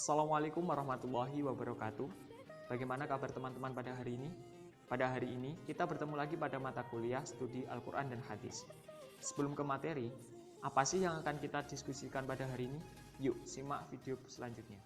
Assalamualaikum warahmatullahi wabarakatuh. Bagaimana kabar teman-teman pada hari ini? Pada hari ini, kita bertemu lagi pada mata kuliah studi Al-Quran dan Hadis. Sebelum ke materi, apa sih yang akan kita diskusikan pada hari ini? Yuk, simak video selanjutnya.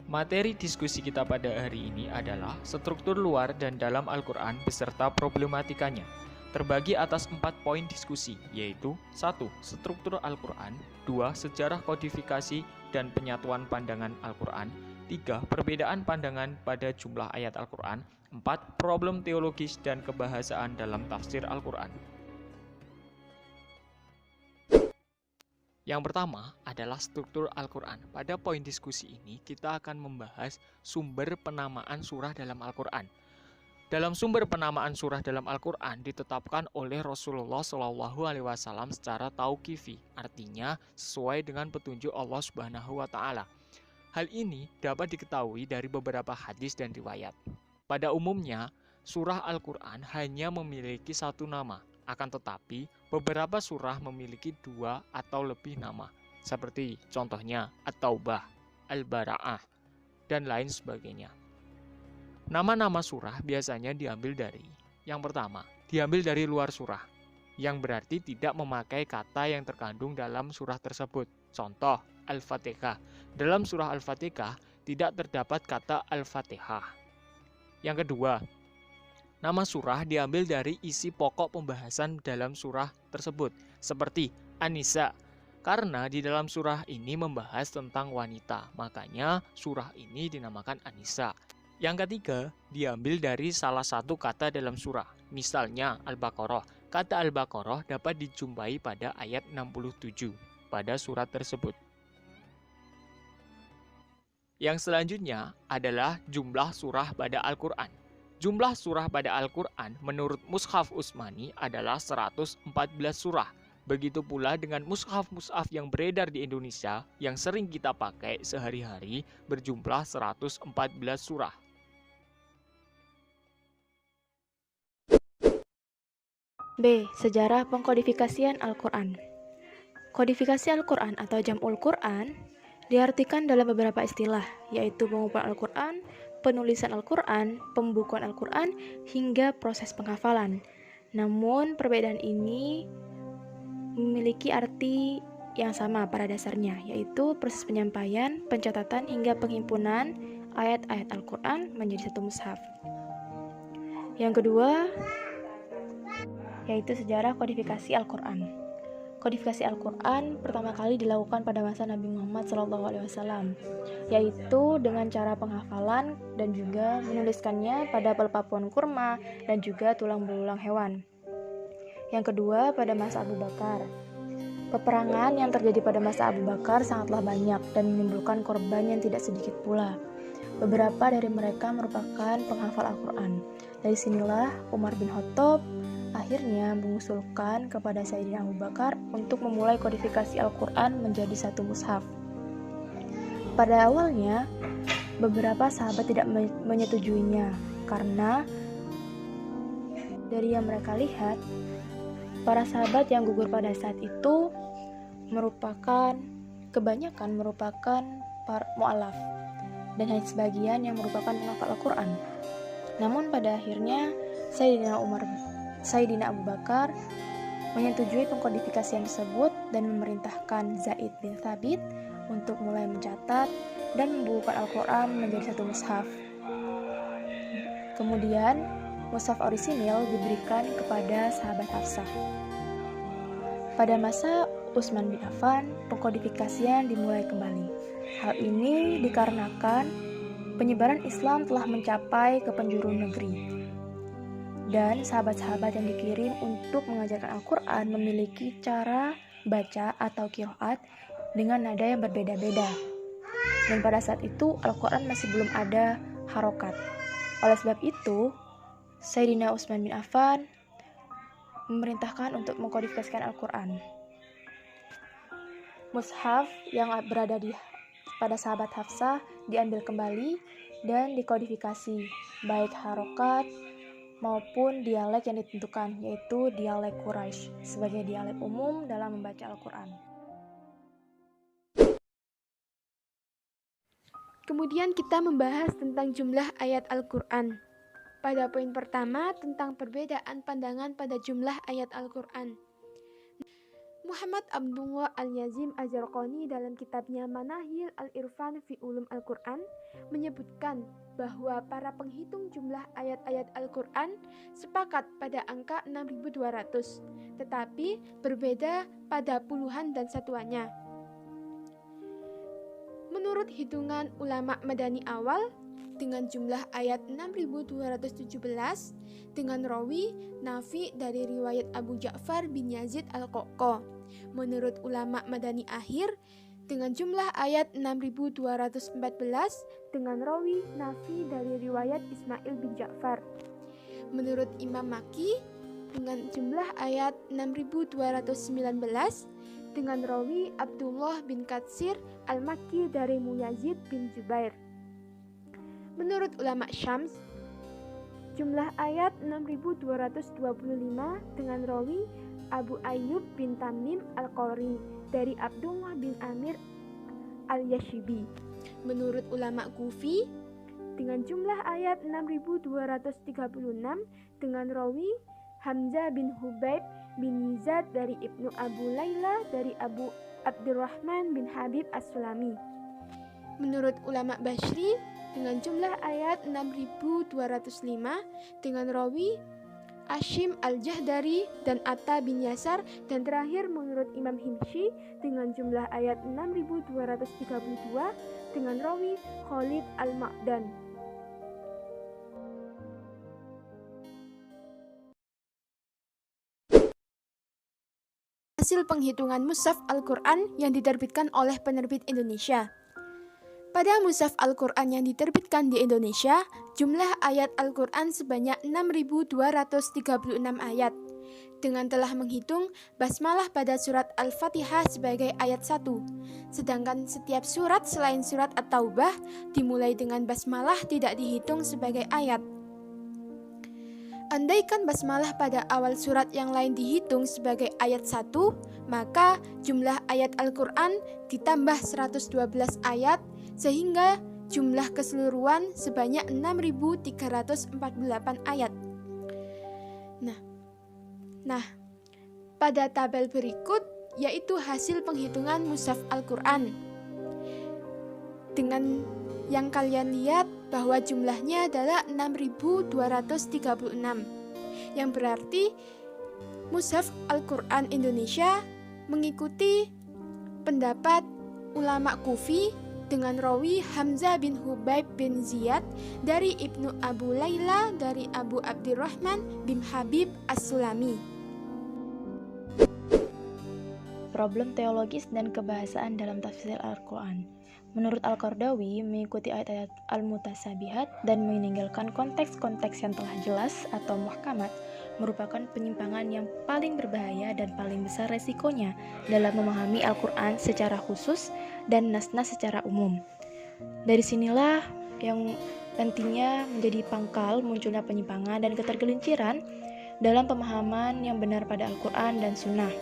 Materi diskusi kita pada hari ini adalah struktur luar dan dalam Al-Quran beserta problematikanya. Terbagi atas 4 poin diskusi, yaitu 1. Struktur Al-Quran, 2. Sejarah kodifikasi dan penyatuan pandangan Al-Quran, 3. Perbedaan pandangan pada jumlah ayat Al-Quran, 4. Problem teologis dan kebahasaan dalam tafsir Al-Quran. Yang pertama adalah struktur Al-Quran. Pada poin diskusi ini, kita akan membahas sumber penamaan surah dalam Al-Quran. Dalam sumber penamaan surah dalam Al-Quran ditetapkan oleh Rasulullah SAW secara tauqifi, artinya sesuai dengan petunjuk Allah Subhanahu wa Ta'ala. Hal ini dapat diketahui dari beberapa hadis dan riwayat. Pada umumnya, surah Al-Quran hanya memiliki satu nama, akan tetapi beberapa surah memiliki 2 atau lebih nama, seperti contohnya At-Taubah, Al-Bara'ah, dan lain sebagainya. Nama-nama surah biasanya diambil dari yang pertama, diambil dari luar surah, yang berarti tidak memakai kata yang terkandung dalam surah tersebut. Contoh, Al-Fatihah. Dalam surah Al-Fatihah tidak terdapat kata Al-Fatihah. Yang kedua, nama surah diambil dari isi pokok pembahasan dalam surah tersebut, seperti An-Nisa. Karena di dalam surah ini membahas tentang wanita, makanya surah ini dinamakan An-Nisa. Yang ketiga, diambil dari salah satu kata dalam surah. Misalnya Al-Baqarah. Kata Al-Baqarah dapat dijumpai pada ayat 67 pada surat tersebut. Yang selanjutnya adalah jumlah surah pada Al-Quran. Jumlah surah pada Al-Quran menurut Mushaf Utsmani adalah 114 surah. Begitu pula dengan mushaf-mushaf yang beredar di Indonesia yang sering kita pakai sehari-hari berjumlah 114 surah. B. Sejarah pengkodifikasian Al-Quran. Kodifikasi Al-Quran atau Jam'ul Quran diartikan dalam beberapa istilah, yaitu pengumpulan Al-Quran, penulisan Al-Quran, pembukuan Al-Quran, hingga proses penghafalan. Namun, perbedaan ini memiliki arti yang sama pada dasarnya, yaitu proses penyampaian, pencatatan, hingga penghimpunan ayat-ayat Al-Quran menjadi satu mushaf. Yang kedua, yaitu sejarah kodifikasi Al-Quran. Kodifikasi Al-Quran pertama kali dilakukan pada masa Nabi Muhammad SAW, yaitu dengan cara penghafalan dan juga menuliskannya pada pelepah pohon kurma dan juga tulang belulang hewan. Yang kedua, pada masa Abu Bakar. Peperangan yang terjadi pada masa Abu Bakar sangatlah banyak dan menimbulkan korban yang tidak sedikit pula. Beberapa dari mereka merupakan penghafal Al-Quran. Dari sinilah Umar bin Khattab akhirnya mengusulkan kepada Sayyidina Abu Bakar untuk memulai kodifikasi Al-Quran menjadi satu mushaf. Pada awalnya, beberapa sahabat tidak menyetujuinya karena dari yang mereka lihat, para sahabat yang gugur pada saat itu kebanyakan merupakan mu'alaf dan hanya sebagian yang merupakan penghafal Al-Quran. Namun pada akhirnya Sayyidina Abu Bakar menyetujui pengkodifikasian tersebut dan memerintahkan Zaid bin Thabit untuk mulai mencatat dan membukukan Al-Quran menjadi satu mushaf. Kemudian, mushaf orisinil diberikan kepada sahabat Hafsah. Pada masa Utsman bin Affan, pengkodifikasian dimulai kembali. Hal ini dikarenakan penyebaran Islam telah mencapai ke penjuru negeri. Dan sahabat-sahabat yang dikirim untuk mengajarkan Al-Quran memiliki cara baca atau qiraat dengan nada yang berbeda-beda. Dan pada saat itu Al-Quran masih belum ada harokat. Oleh sebab itu, Sayyidina Utsman bin Affan memerintahkan untuk mengkodifikasikan Al-Quran. Mushaf yang berada pada sahabat Hafsah diambil kembali dan dikodifikasi, baik harokat maupun dialek yang ditentukan, yaitu dialek Quraisy sebagai dialek umum dalam membaca Al-Quran. Kemudian kita membahas tentang jumlah ayat Al-Quran. Pada poin pertama tentang perbedaan pandangan pada jumlah ayat Al-Quran. Muhammad Abdullah Al-Yazim Az-Zarqani dalam kitabnya Manahil Al-Irfan fi Ulum Al-Quran menyebutkan bahwa para penghitung jumlah ayat-ayat Al-Quran sepakat pada angka 6.200, tetapi berbeda pada puluhan dan satuannya. Menurut hitungan ulama Madani awal, dengan jumlah ayat 6.217 dengan rawi Nafi dari riwayat Abu Ja'far bin Yazid Al-Qoqo. Menurut ulama Madani akhir, dengan jumlah ayat 6.214 dengan rawi Nafi dari riwayat Ismail bin Ja'far. Menurut Imam Maki, dengan jumlah ayat 6.219 dengan rawi Abdullah bin Katsir Al-Makki dari Muyazid bin Jubair. Menurut ulama Syams, jumlah ayat 6.225 dengan rawi Abu Ayyub bin Tamim Al-Qari dari Abdullah bin Amir Al-Yashibi. Menurut ulama Kufi, dengan jumlah ayat 6.236 dengan rawi Hamzah bin Hubaib bin Yizad dari Ibnu Abu Layla dari Abu Abdurrahman bin Habib As-Sulami. Menurut ulama Bashri, dengan jumlah ayat 6.205 dengan rawi Ashim Al-Jahdari dan Atta bin Yasar, dan terakhir menurut Imam Himshi dengan jumlah ayat 6.232 dengan rawi Khalid Al-Ma'dan. Hasil penghitungan mushaf Al-Quran yang diterbitkan oleh penerbit Indonesia. Pada mushaf Al-Quran yang diterbitkan di Indonesia, jumlah ayat Al-Quran sebanyak 6.236 ayat. Dengan telah menghitung basmalah pada surat Al-Fatihah sebagai ayat 1, sedangkan setiap surat selain surat At-Taubah dimulai dengan basmalah tidak dihitung sebagai ayat. Andaikan basmalah pada awal surat yang lain dihitung sebagai ayat 1, maka jumlah ayat Al-Quran ditambah 112 ayat, sehingga jumlah keseluruhan sebanyak 6.348 ayat. Nah, pada tabel berikut yaitu hasil penghitungan mushaf Al-Quran. Dengan yang kalian lihat bahwa jumlahnya adalah 6.236, yang berarti mushaf Al-Quran Indonesia mengikuti pendapat ulama Kufi dengan rawi Hamzah bin Hubaib bin Ziyad dari Ibnu Abu Layla dari Abu Abdurrahman bin Habib As-Sulami. Problem teologis dan kebahasaan dalam tafsir Al-Quran. Menurut Al-Qardawi, mengikuti ayat-ayat Al-Mutasabihat dan meninggalkan konteks-konteks yang telah jelas atau muhkamat merupakan penyimpangan yang paling berbahaya dan paling besar resikonya dalam memahami Al-Quran secara khusus dan nas-nas secara umum. Dari sinilah yang nantinya menjadi pangkal munculnya penyimpangan dan ketergelinciran dalam pemahaman yang benar pada Al-Quran dan Sunnah,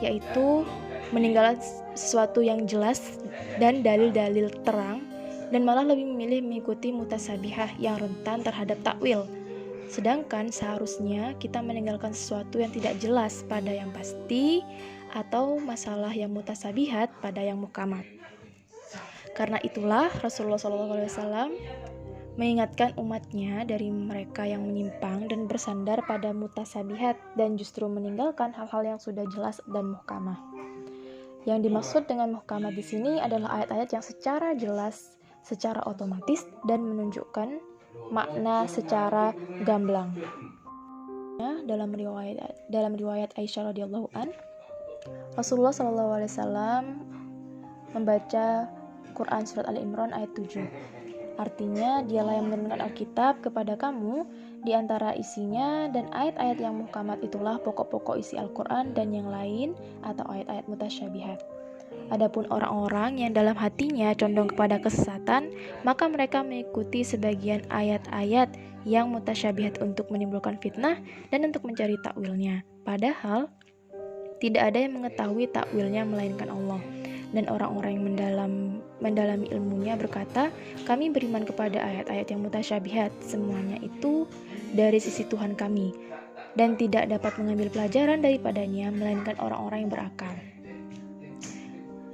yaitu meninggalkan sesuatu yang jelas dan dalil-dalil terang dan malah lebih memilih mengikuti mutasabihah yang rentan terhadap takwil. Sedangkan seharusnya kita meninggalkan sesuatu yang tidak jelas pada yang pasti atau masalah yang mutasabihat pada yang muhkamat. Karena itulah Rasulullah SAW mengingatkan umatnya dari mereka yang menyimpang dan bersandar pada mutasabihat dan justru meninggalkan hal-hal yang sudah jelas dan muhkamah. Yang dimaksud dengan muhkamah di sini adalah ayat-ayat yang secara jelas, secara otomatis dan menunjukkan makna secara gamblang. Dalam riwayat Aisyah radhiyallahu an, Rasulullah SAW membaca Quran surat Ali Imran ayat 7. Artinya, dialah yang menurunkan Alkitab kepada kamu di antara isinya, dan ayat-ayat yang muhkamat itulah pokok-pokok isi Al-Quran dan yang lain atau ayat-ayat mutasyabihat. Adapun orang-orang yang dalam hatinya condong kepada kesesatan, maka mereka mengikuti sebagian ayat-ayat yang mutasyabihat untuk menimbulkan fitnah dan untuk mencari takwilnya. Padahal tidak ada yang mengetahui takwilnya melainkan Allah. Dan orang-orang yang mendalami ilmunya berkata, kami beriman kepada ayat-ayat yang mutasyabihat, semuanya itu dari sisi Tuhan kami, dan tidak dapat mengambil pelajaran daripadanya melainkan orang-orang yang berakal.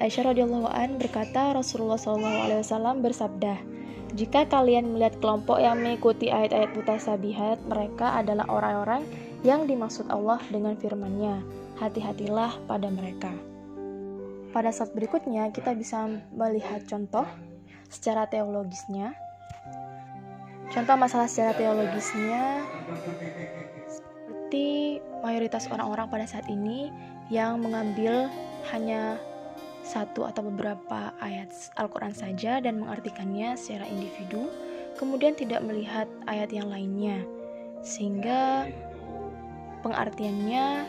Aisyah radhiyallahu an berkata, Rasulullah SAW bersabda, jika kalian melihat kelompok yang mengikuti ayat-ayat mutasyabihat, mereka adalah orang-orang yang dimaksud Allah dengan firman-Nya, hati-hatilah pada mereka. Pada saat berikutnya, kita bisa melihat contoh secara teologisnya. Contoh masalah secara teologisnya, seperti mayoritas orang-orang pada saat ini yang mengambil hanya satu atau beberapa ayat Al-Quran saja dan mengartikannya secara individu, kemudian tidak melihat ayat yang lainnya, sehingga pengartiannya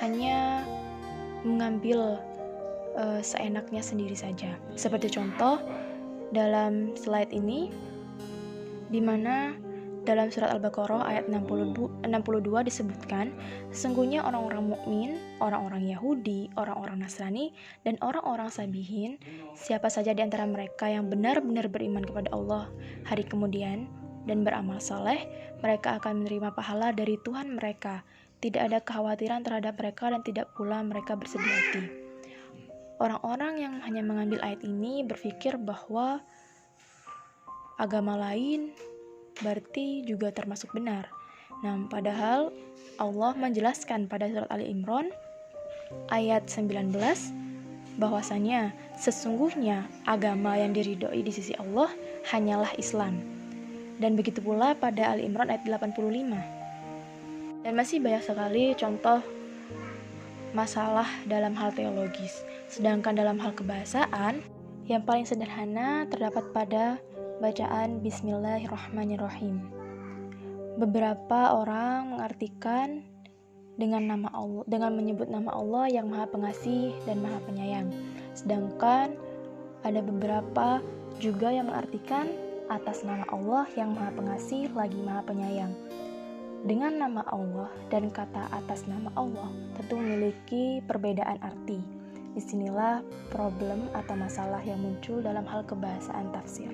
hanya mengambil seenaknya sendiri saja. Seperti contoh dalam slide ini, di mana dalam surat Al-Baqarah ayat 62 disebutkan, sesungguhnya orang-orang mukmin, orang-orang Yahudi, orang-orang Nasrani, dan orang-orang Sabihin, siapa saja di antara mereka yang benar-benar beriman kepada Allah hari kemudian dan beramal saleh, mereka akan menerima pahala dari Tuhan mereka. Tidak ada kekhawatiran terhadap mereka dan tidak pula mereka bersedih hati. Orang-orang yang hanya mengambil ayat ini berpikir bahwa agama lain berarti juga termasuk benar. Nah, padahal Allah menjelaskan pada surat Ali Imran ayat 19 bahwasanya sesungguhnya agama yang diridhoi di sisi Allah hanyalah Islam. Dan begitu pula pada Ali Imran ayat 85. Dan masih banyak sekali contoh masalah dalam hal teologis. Sedangkan dalam hal kebahasaan, yang paling sederhana terdapat pada bacaan Bismillahirrahmanirrahim. Beberapa orang mengartikan dengan nama Allah, dengan menyebut nama Allah yang Maha Pengasih dan Maha Penyayang. Sedangkan ada beberapa juga yang mengartikan atas nama Allah yang Maha Pengasih lagi Maha Penyayang. Dengan nama Allah dan kata atas nama Allah tentu memiliki perbedaan arti. Disinilah problem atau masalah yang muncul dalam hal kebahasaan tafsir.